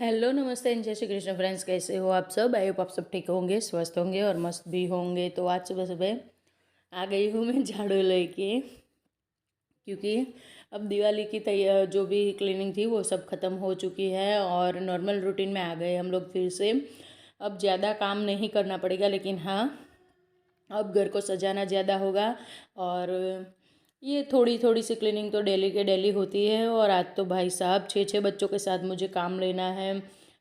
Hello नमस्ते जय Shri Krishna friends, कैसे हो आप सब। आई होप आप सब ठीक होंगे, स्वस्थ होंगे और मस्त भी होंगे। तो आज सुबह सुबह आ गई हूँ मैं झाड़ू लेके, क्योंकि अब दिवाली की तैयार जो भी क्लीनिंग थी वो सब ख़त्म हो चुकी है और नॉर्मल रूटीन में आ गए हम लोग फिर से। अब ज़्यादा काम नहीं करना पड़ेगा, लेकिन हाँ अब घर को सजाना ज़्यादा होगा। और ये थोड़ी थोड़ी सी क्लीनिंग तो डेली के डेली होती है। और आज तो भाई साहब 6 6 बच्चों के साथ मुझे काम लेना है।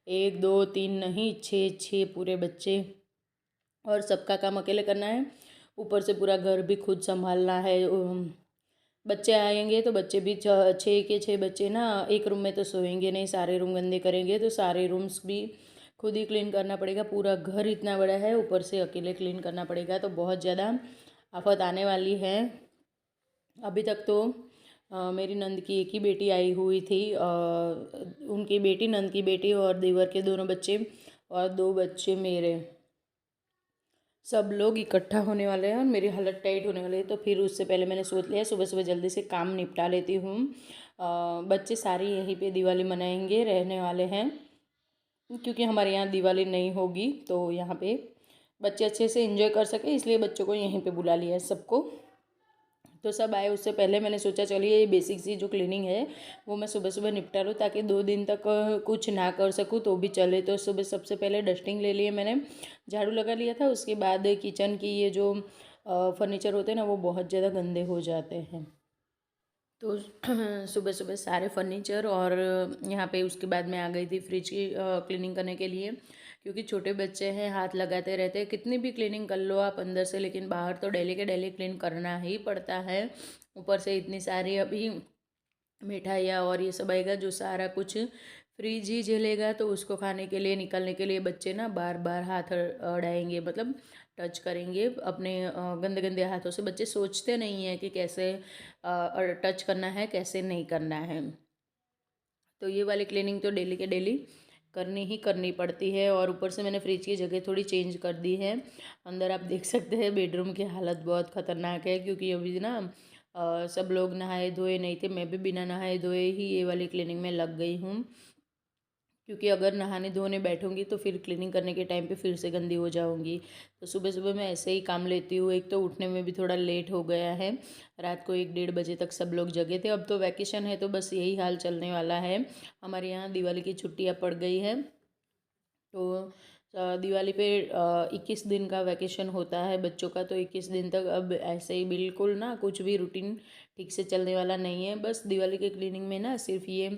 1 2 3 नहीं, 6 6 पूरे बच्चे, और सबका काम अकेले करना है। ऊपर से पूरा घर भी खुद संभालना है। बच्चे आएंगे तो बच्चे भी 6 के 6 बच्चे ना एक रूम में तो सोएंगे नहीं, सारे रूम गंदे करेंगे, तो सारे रूम्स भी खुद ही क्लीन करना पड़ेगा। पूरा घर इतना बड़ा है, ऊपर से अकेले क्लीन करना पड़ेगा, तो बहुत ज़्यादा आफत आने वाली है। अभी तक तो मेरी नंद की एक ही बेटी आई हुई थी, उनकी बेटी, नंद की बेटी और देवर के दोनों बच्चे और 2 बच्चे मेरे, सब लोग इकट्ठा होने वाले हैं और मेरी हालत टाइट होने वाली है। तो फिर उससे पहले मैंने सोच लिया सुबह सुबह जल्दी से काम निपटा लेती हूँ। बच्चे सारे यहीं पे दिवाली मनाएंगे, रहने वाले हैं, क्योंकि हमारे यहाँ दिवाली नहीं होगी, तो यहाँ पे बच्चे अच्छे से एंजॉय कर सके, इसलिए बच्चों को यहीं पे बुला लिया है सबको। तो सब आए उससे पहले मैंने सोचा चलिए ये बेसिक सी जो क्लीनिंग है वो मैं सुबह सुबह निपटा लूँ, ताकि 2 दिन तक कुछ ना कर सकूँ तो भी चले। तो सुबह सबसे पहले डस्टिंग ले लिए मैंने, झाड़ू लगा लिया था। उसके बाद किचन की ये जो फर्नीचर होते हैं ना वो बहुत ज़्यादा गंदे हो जाते हैं। तो सुबह सुबह सारे फर्नीचर, और यहाँ पे उसके बाद मैं आ गई थी फ्रिज की क्लीनिंग करने के लिए, क्योंकि छोटे बच्चे हैं, हाथ लगाते रहते हैं। कितनी भी क्लीनिंग कर लो आप अंदर से, लेकिन बाहर तो डेली के डेली क्लीन करना ही पड़ता है। ऊपर से इतनी सारी अभी मिठाइयाँ और ये सब आएगा, जो सारा कुछ फ्रिज ही झेलेगा, तो उसको खाने के लिए निकलने के लिए बच्चे ना बार बार हाथ अड़ाएंगे, मतलब टच करेंगे अपने गंदे गंदे हाथों से। बच्चे सोचते नहीं हैं कि कैसे टच करना है, कैसे नहीं करना है। तो ये वाली क्लीनिंग तो डेली के डेली करनी ही करनी पड़ती है। और ऊपर से मैंने फ्रिज की जगह थोड़ी चेंज कर दी है। अंदर आप देख सकते हैं बेडरूम की हालत बहुत ख़तरनाक है, क्योंकि अभी ना सब लोग नहाए धोए नहीं थे, मैं भी बिना नहाए धोए ही ये वाली क्लीनिंग में लग गई हूँ। क्योंकि अगर नहाने धोने बैठूंगी तो फिर क्लीनिंग करने के टाइम पे फिर से गंदी हो जाऊंगी। तो सुबह सुबह मैं ऐसे ही काम लेती हूँ। एक तो उठने में भी थोड़ा लेट हो गया है, रात को 1 1:30 बजे तक सब लोग जगे थे। अब तो वैकेशन है तो बस यही हाल चलने वाला है। हमारे यहाँ दिवाली की छुट्टियाँ पड़ गई है, तो दिवाली पे 21 दिन का वैकेशन होता है बच्चों का। तो 21 दिन तक अब ऐसे ही बिल्कुल ना कुछ भी रूटीन ठीक से चलने वाला नहीं है। बस दिवाली के क्लीनिंग में ना सिर्फ ये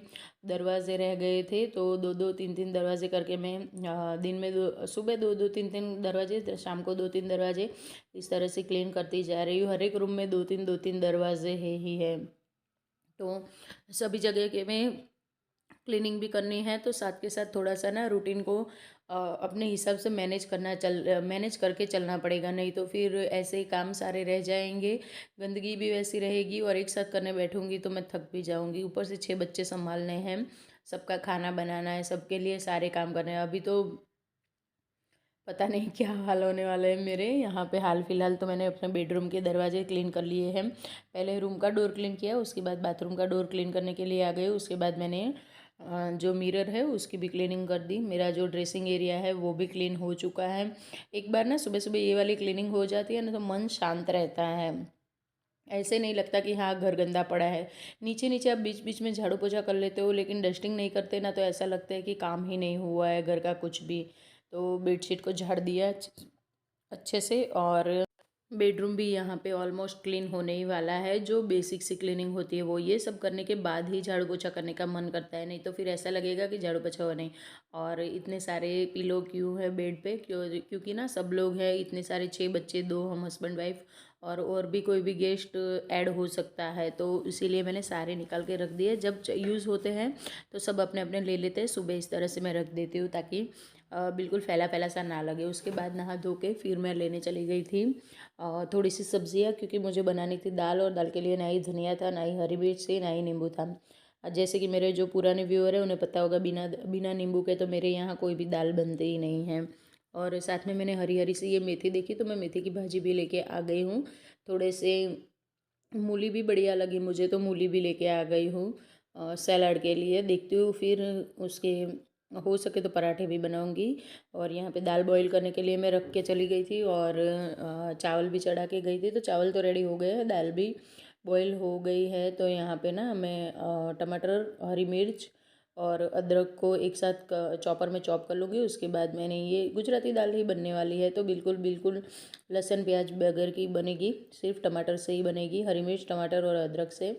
दरवाजे रह गए थे, तो 2 2 3 3 दरवाजे करके मैं दिन में सुबह 2 2 3 3 दरवाजे, शाम को 2 3 दरवाजे, इस तरह से क्लीन करती जा रही हूँ। हर एक रूम में 2 3 दरवाजे है ही है। तो सभी जगह के में क्लीनिंग भी करनी है, तो साथ के साथ थोड़ा सा ना रूटीन को अपने हिसाब से मैनेज करके चलना पड़ेगा, नहीं तो फिर ऐसे ही काम सारे रह जाएंगे, गंदगी भी वैसी रहेगी, और एक साथ करने बैठूंगी तो मैं थक भी जाऊंगी। ऊपर से 6 बच्चे संभालने हैं, सबका खाना बनाना है, सबके लिए सारे काम करने हैं। अभी तो पता नहीं क्या हाल होने वाला है मेरे यहाँ पे। हाल फिलहाल तो मैंने अपने बेडरूम के दरवाजे क्लीन कर लिए हैं। पहले रूम का डोर क्लीन किया, उसके बाद बाथरूम का डोर क्लीन करने के लिए आ गए। उसके बाद मैंने जो मिरर है उसकी भी क्लीनिंग कर दी। मेरा जो ड्रेसिंग एरिया है वो भी क्लीन हो चुका है। एक बार ना सुबह सुबह ये वाली क्लीनिंग हो जाती है ना, तो मन शांत रहता है। ऐसे नहीं लगता कि हाँ घर गंदा पड़ा है। नीचे नीचे आप बीच बीच में झाड़ू पोछा कर लेते हो, लेकिन डस्टिंग नहीं करते ना, तो ऐसा लगता है कि काम ही नहीं हुआ है घर का कुछ भी। तो बेडशीट को झाड़ दिया अच्छे से, और बेडरूम भी यहाँ पे ऑलमोस्ट क्लीन होने ही वाला है। जो बेसिक सी क्लीनिंग होती है वो ये सब करने के बाद ही झाड़ू पोछा करने का मन करता है, नहीं तो फिर ऐसा लगेगा कि झाड़ू पोछा हुआ नहीं। और इतने सारे पिलो क्यों है बेड पे, क्योंकि ना सब लोग हैं, इतने सारे 6 बच्चे, 2 हम हस्बैंड वाइफ, और भी कोई भी गेस्ट ऐड हो सकता है, तो इसीलिए मैंने सारे निकाल के रख दिए। जब यूज़ होते हैं तो सब अपने अपने ले लेते हैं। सुबह इस तरह से मैं रख देती हूँ, ताकि बिल्कुल फैला फैला सा ना लगे। उसके बाद नहा धो के फिर मैं लेने चली गई थी थोड़ी सी सब्जियाँ, क्योंकि मुझे बनानी थी दाल, और दाल के लिए ना ही धनिया था, ना ही हरी मिर्च थी, ना ही नींबू था। जैसे कि मेरे जो पुराने व्यूअर है उन्हें पता होगा, बिना बिना नींबू के तो मेरे यहाँ कोई भी दाल बनती ही नहीं है। और साथ में मैंने हरी हरी सी ये मेथी देखी, तो मैं मेथी की भाजी भी लेके आ गई हूँ। थोड़े से मूली भी बढ़िया लगी मुझे, तो मूली भी लेके आ गई हूँ सैलड के लिए। देखती हूँ फिर उसके हो सके तो पराठे भी बनाऊंगी। और यहाँ पे दाल बॉईल करने के लिए मैं रख के चली गई थी और चावल भी चढ़ा के गई थी। तो चावल तो रेडी हो गए हैं, दाल भी बॉईल हो गई है। तो यहाँ पे ना मैं टमाटर, हरी मिर्च और अदरक को एक साथ चॉपर में चॉप कर लूँगी। उसके बाद मैंने ये गुजराती दाल ही बनने वाली है, तो बिल्कुल बिल्कुल लहसुन प्याज बगैर की बनेगी, सिर्फ टमाटर से ही बनेगी, हरी मिर्च टमाटर और अदरक से।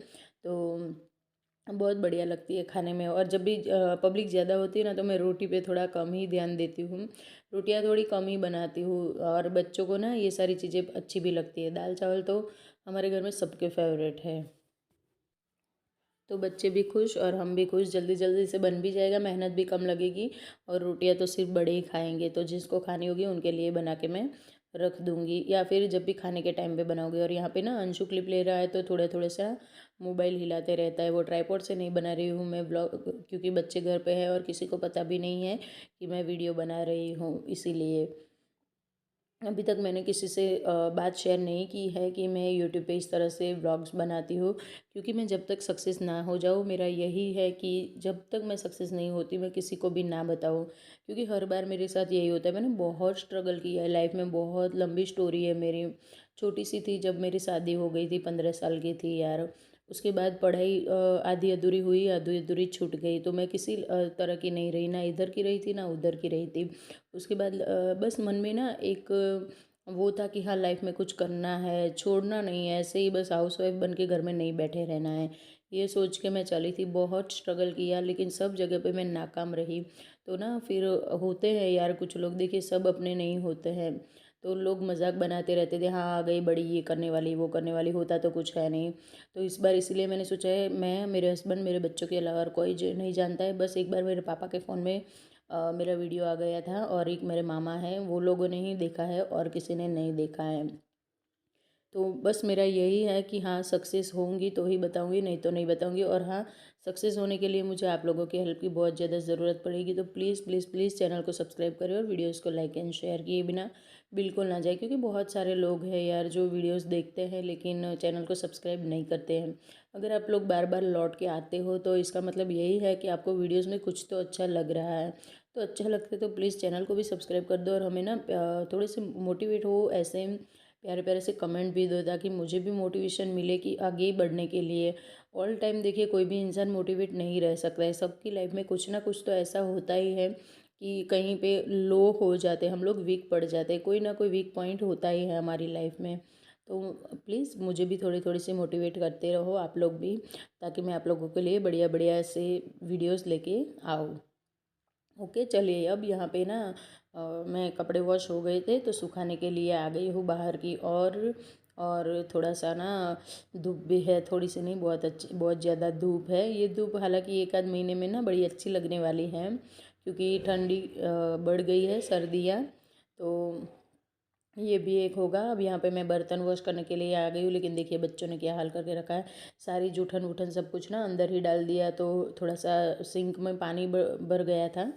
तो बहुत बढ़िया लगती है खाने में। और जब भी पब्लिक ज़्यादा होती है ना, तो मैं रोटी पे थोड़ा कम ही ध्यान देती हूँ, रोटियाँ थोड़ी कम ही बनाती हूँ। और बच्चों को ना ये सारी चीज़ें अच्छी भी लगती है। दाल चावल तो हमारे घर में सबके फेवरेट है। तो बच्चे भी खुश और हम भी खुश, जल्दी जल्दी से बन भी जाएगा, मेहनत भी कम लगेगी। और रोटियां तो सिर्फ बड़े ही खाएंगे, तो जिसको खानी होगी उनके लिए बना के मैं रख दूंगी, या फिर जब भी खाने के टाइम पे बनाऊंगी। और यहाँ पे ना अंशु क्लिप ले रहा है, तो थोड़ा थोड़ा सा मोबाइल हिलाते रहता है। वो ट्राईपॉड से नहीं बना रही हूँ मैं व्लॉग, क्योंकि बच्चे घर पे है और किसी को पता भी नहीं है कि मैं वीडियो बना रही हूँ, इसीलिए। अभी तक मैंने किसी से बात शेयर नहीं की है कि मैं यूट्यूब पे इस तरह से व्लॉग्स बनाती हूँ, क्योंकि मैं जब तक सक्सेस ना हो जाऊँ, मेरा यही है कि जब तक मैं सक्सेस नहीं होती मैं किसी को भी ना बताऊँ। क्योंकि हर बार मेरे साथ यही होता है। मैंने बहुत स्ट्रगल किया है लाइफ में, बहुत लंबी स्टोरी है मेरी। छोटी सी थी जब मेरी शादी हो गई थी, 15 साल की थी यार। उसके बाद पढ़ाई आधी अधूरी हुई, आधी अधूरी छूट गई। तो मैं किसी तरह की नहीं रही, ना इधर की रही थी ना उधर की रही थी। उसके बाद बस मन में ना एक वो था कि हाँ लाइफ में कुछ करना है, छोड़ना नहीं है, ऐसे ही बस हाउस वाइफ बन के घर में नहीं बैठे रहना है, ये सोच के मैं चली थी। बहुत स्ट्रगल किया, लेकिन सब जगह पे मैं नाकाम रही। तो ना फिर होते हैं यार कुछ लोग, देखिए सब अपने नहीं होते हैं। तो लोग मजाक बनाते रहते थे, हाँ आ गई बड़ी, ये करने वाली वो करने वाली, होता तो कुछ है नहीं। तो इस बार इसलिए मैंने सोचा है, मैं, मेरे हस्बैंड, मेरे बच्चों के अलावा और कोई नहीं जानता है। बस एक बार मेरे पापा के फ़ोन में मेरा वीडियो आ गया था, और एक मेरे मामा हैं, वो लोगों ने ही देखा है और किसी ने नहीं देखा है। तो बस मेरा यही है कि हाँ सक्सेस होंगी तो ही बताऊंगी, नहीं तो नहीं बताऊंगी। और हाँ, सक्सेस होने के लिए मुझे आप लोगों की हेल्प की बहुत ज़्यादा ज़रूरत पड़ेगी। तो प्लीज़ प्लीज़ प्लीज़ चैनल को सब्सक्राइब करें और वीडियोज़ को लाइक एंड शेयर किए बिना बिल्कुल ना जाए, क्योंकि बहुत सारे लोग हैं यार जो वीडियोज़ देखते हैं लेकिन चैनल को सब्सक्राइब नहीं करते हैं। अगर आप लोग बार बार लौट के आते हो तो इसका मतलब यही है कि आपको वीडियोज़ में कुछ तो अच्छा लग रहा है। तो अच्छा लगता है तो प्लीज़ चैनल को भी सब्सक्राइब कर दो, और हमें ना थोड़े से मोटिवेट हो, ऐसे प्यारे प्यारे से कमेंट भी दो, ताकि मुझे भी मोटिवेशन मिले कि आगे बढ़ने के लिए। ऑल टाइम देखिए कोई भी इंसान मोटिवेट नहीं रह सकता है, सबकी लाइफ में कुछ ना कुछ तो ऐसा होता ही है कि कहीं पे लो हो जाते हैं हम लोग, वीक पड़ जाते हैं, कोई ना कोई वीक पॉइंट होता ही है हमारी लाइफ में। तो प्लीज़ मुझे भी थोड़ी थोड़ी सी मोटिवेट करते रहो आप लोग भी, ताकि मैं आप लोगों के लिए बढ़िया बढ़िया से वीडियोस लेके आऊँ। ओके चलिए, अब यहाँ पे ना मैं कपड़े वॉश हो गए थे तो सुखाने के लिए आ गई हूँ बाहर की। और थोड़ा सा ना धूप भी है, थोड़ी सी नहीं, बहुत अच्छी, बहुत ज़्यादा धूप है। ये धूप हालांकि एक आध महीने में ना बड़ी अच्छी लगने वाली है, क्योंकि ठंडी बढ़ गई है, सर्दियाँ। तो ये भी एक होगा। अब यहाँ पे मैं बर्तन वॉश करने के लिए आ गई हूँ, लेकिन देखिए बच्चों ने क्या हाल करके रखा है। सारी जूठन वूठन सब कुछ ना अंदर ही डाल दिया, तो थोड़ा सा सिंक में पानी भर गया था।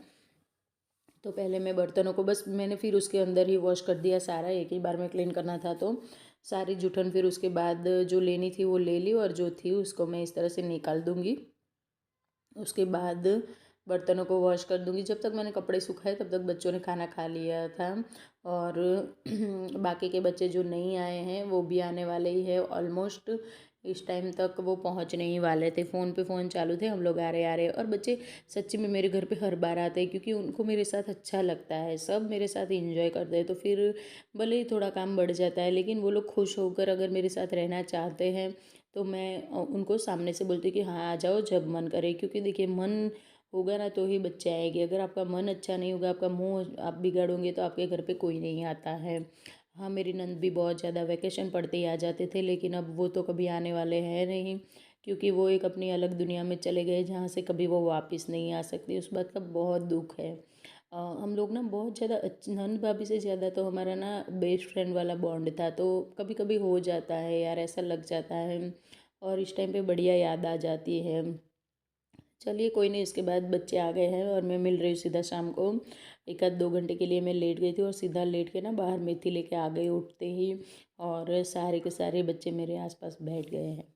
तो पहले मैं बर्तनों को बस मैंने फिर उसके अंदर ही वॉश कर दिया सारा, एक ही बार में क्लीन करना था। तो सारी जूठन फिर उसके बाद जो लेनी थी वो ले ली, और जो थी उसको मैं इस तरह से निकाल दूँगी। उसके बाद बर्तनों को वॉश कर दूँगी। जब तक मैंने कपड़े सुखाए तब तक बच्चों ने खाना खा लिया था। और बाकी के बच्चे जो नहीं आए हैं वो भी आने वाले ही है ऑलमोस्ट। इस टाइम तक वो पहुंचने ही वाले थे, फ़ोन पे फ़ोन चालू थे, हम लोग आ रहे आ रहे। और बच्चे सच्ची में मेरे घर पे हर बार आते हैं, क्योंकि उनको मेरे साथ अच्छा लगता है, सब मेरे साथ इंजॉय करते हैं। तो फिर भले ही थोड़ा काम बढ़ जाता है, लेकिन वो लोग खुश होकर अगर मेरे साथ रहना चाहते हैं तो मैं उनको सामने से बोलती हूँ कि हाँ आ जाओ जब मन करे। क्योंकि देखिए मन होगा ना तो ही बच्चे आएंगे, अगर आपका मन अच्छा नहीं होगा, आपका मुंह आप बिगाड़ोगे, तो आपके घर पे कोई नहीं आता है। हाँ मेरी नंद भी बहुत ज़्यादा वैकेशन पढ़ते ही आ जाते थे, लेकिन अब वो तो कभी आने वाले हैं नहीं, क्योंकि वो एक अपनी अलग दुनिया में चले गए जहाँ से कभी वो वापस नहीं आ सकती। उस बात का बहुत दुख है। हम लोग ना बहुत ज़्यादा नंद भाभी से ज़्यादा तो हमारा ना बेस्ट फ्रेंड वाला बॉन्ड था। तो कभी कभी हो जाता है यार, ऐसा लग जाता है, और इस टाइम पे बढ़िया याद आ जाती है। चलिए कोई नहीं, इसके बाद बच्चे आ गए हैं और मैं मिल रही हूँ सीधा शाम को। एक आध 2 घंटे के लिए मैं लेट गई थी, और सीधा लेट के ना बाहर मेथी लेके आ गई उठते ही, और सारे के सारे बच्चे मेरे आसपास बैठ गए हैं।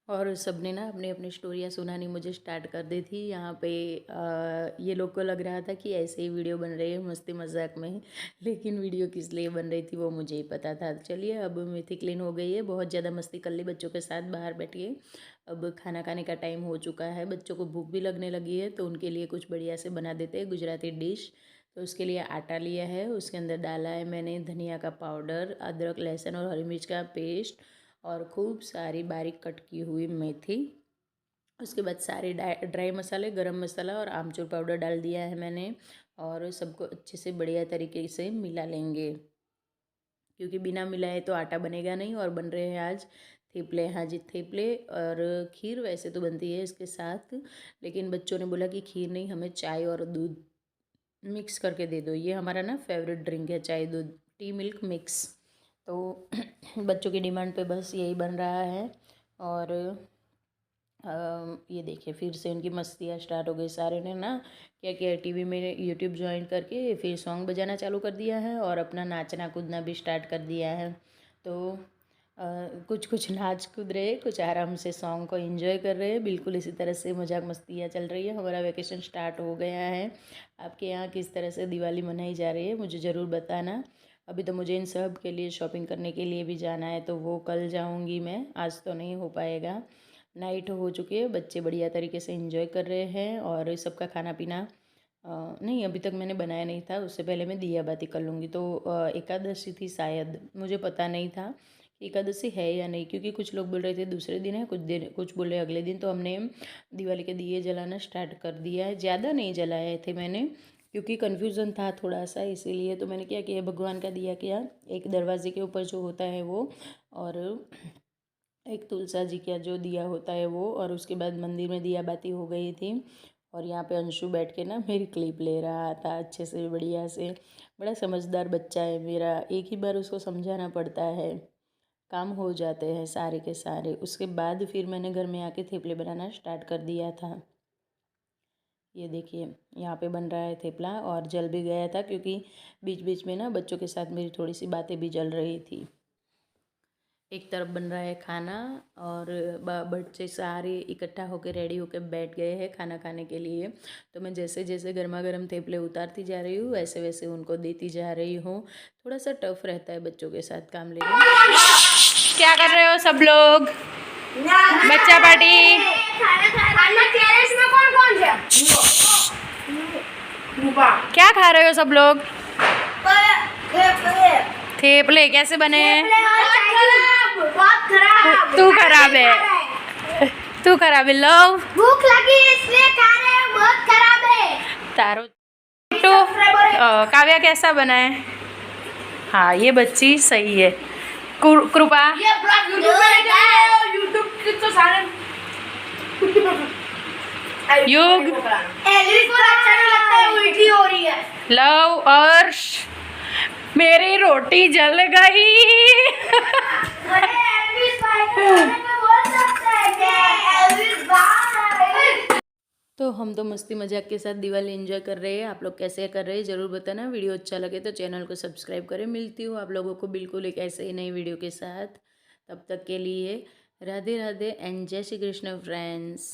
और सब ने ना अपनी अपनी स्टोरियाँ सुनानी मुझे स्टार्ट कर दी थी। यहाँ पे ये लोग को लग रहा था कि ऐसे ही वीडियो बन रही है मस्ती मजाक में, लेकिन वीडियो किस लिए बन रही थी वो मुझे ही पता था। चलिए अब मेथी क्लीन हो गई है, बहुत ज़्यादा मस्ती कर ली बच्चों के साथ बाहर बैठिए। अब खाना खाने का टाइम हो चुका है, बच्चों को भूख भी लगने लगी है, तो उनके लिए कुछ बढ़िया से बना देते हैं गुजराती डिश। तो उसके लिए आटा लिया है, उसके अंदर डाला है मैंने धनिया का पाउडर, अदरक लहसुन और हरी मिर्च का पेस्ट और खूब सारी बारीक कट की हुई मेथी। उसके बाद सारे ड्राई मसाले, गरम मसाला और आमचूर पाउडर डाल दिया है मैंने, और सबको अच्छे से बढ़िया तरीके से मिला लेंगे, क्योंकि बिना मिलाए तो आटा बनेगा नहीं। और बन रहे हैं आज थेपले। हाँ जी, थेपले और खीर वैसे तो बनती है इसके साथ, लेकिन बच्चों ने बोला कि खीर नहीं, हमें चाय और दूध मिक्स करके दे दो। ये हमारा ना फेवरेट ड्रिंक है, चाय दूध, टी मिल्क मिक्स। तो बच्चों की डिमांड पे बस यही बन रहा है। और ये देखिए फिर से उनकी मस्तियाँ स्टार्ट हो गई। सारे ने ना क्या किया, टीवी में यूट्यूब ज्वाइन करके फिर सॉन्ग बजाना चालू कर दिया है और अपना नाचना कूदना भी स्टार्ट कर दिया है। तो कुछ कुछ नाच कूद रहे, कुछ आराम से सॉन्ग को एंजॉय कर रहे हैं। बिल्कुल इसी तरह से मजाक मस्तियाँ चल रही है। हमारा वैकेशन स्टार्ट हो गया है। आपके यहाँ किस तरह से दिवाली मनाई जा रही है मुझे ज़रूर बताना। अभी तो मुझे इन सब के लिए शॉपिंग करने के लिए भी जाना है, तो वो कल जाऊँगी मैं, आज तो नहीं हो पाएगा। नाइट हो चुकी है, बच्चे बढ़िया तरीके से एंजॉय कर रहे हैं और सबका खाना पीना नहीं अभी तक मैंने बनाया नहीं था, उससे पहले मैं दिया बाती कर लूँगी। तो एकादशी थी शायद, मुझे पता नहीं था कि एकादशी है या नहीं, क्योंकि कुछ लोग बोल रहे थे दूसरे दिन है, कुछ बोल रहे अगले दिन। तो हमने दिवाली के दिए जलाना स्टार्ट कर दिया है। ज़्यादा नहीं जलाए थे मैंने, क्योंकि कन्फ्यूज़न था थोड़ा सा, इसीलिए। तो मैंने क्या किया, भगवान का दिया किया, एक दरवाजे के ऊपर जो होता है वो, और एक तुलसा जी का जो दिया होता है वो, और उसके बाद मंदिर में दिया बाती हो गई थी। और यहाँ पे अंशु बैठ के ना मेरी क्लिप ले रहा था अच्छे से बढ़िया से। बड़ा समझदार बच्चा है मेरा, एक ही बार उसको समझाना पड़ता है, काम हो जाते हैं सारे के सारे। उसके बाद फिर मैंने घर में आके थेपले बनाना स्टार्ट कर दिया था। ये देखिए यहाँ पे बन रहा है थेपला, और जल भी गया था, क्योंकि बीच बीच में ना बच्चों के साथ मेरी थोड़ी सी बातें भी जल रही थी। एक तरफ बन रहा है खाना, और बच्चे सारे इकट्ठा होकर रेडी होकर बैठ गए हैं खाना खाने के लिए। तो मैं जैसे जैसे गर्मा गर्म थेपले उतारती जा रही हूँ, वैसे वैसे उनको देती जा रही हूँ। थोड़ा सा टफ रहता है बच्चों के साथ काम लेना। क्या कर रहे हो सब लोग? बच्चा पार्टी। क्या खा रहे हो सब लोग? थेपले कैसे बने? तू खराब है, तू खराब है। लो भूख लगी इसलिए खा रहे हैं, बहुत खराब है। तारो तो काव्या कैसा बना है? हाँ ये बच्ची सही है। कृपा ये ब्लॉग यूट्यूब के तो सारे युग एलिस को अच्छा नहीं लगता है, उल्टी हो रही है। लव अर्श, मेरी रोटी जल गई। अरे एलिस भाई के बारे में बोल सकते हैं क्या? एलिस भाई। तो हम तो मस्ती मजाक के साथ दिवाली एंजॉय कर रहे हैं। आप लोग कैसे कर रहे हैं ज़रूर बताना। वीडियो अच्छा लगे तो चैनल को सब्सक्राइब करें। मिलती हूँ आप लोगों को बिल्कुल एक ऐसे ही नई वीडियो के साथ। तब तक के लिए राधे राधे एंड जय श्री कृष्ण फ्रेंड्स।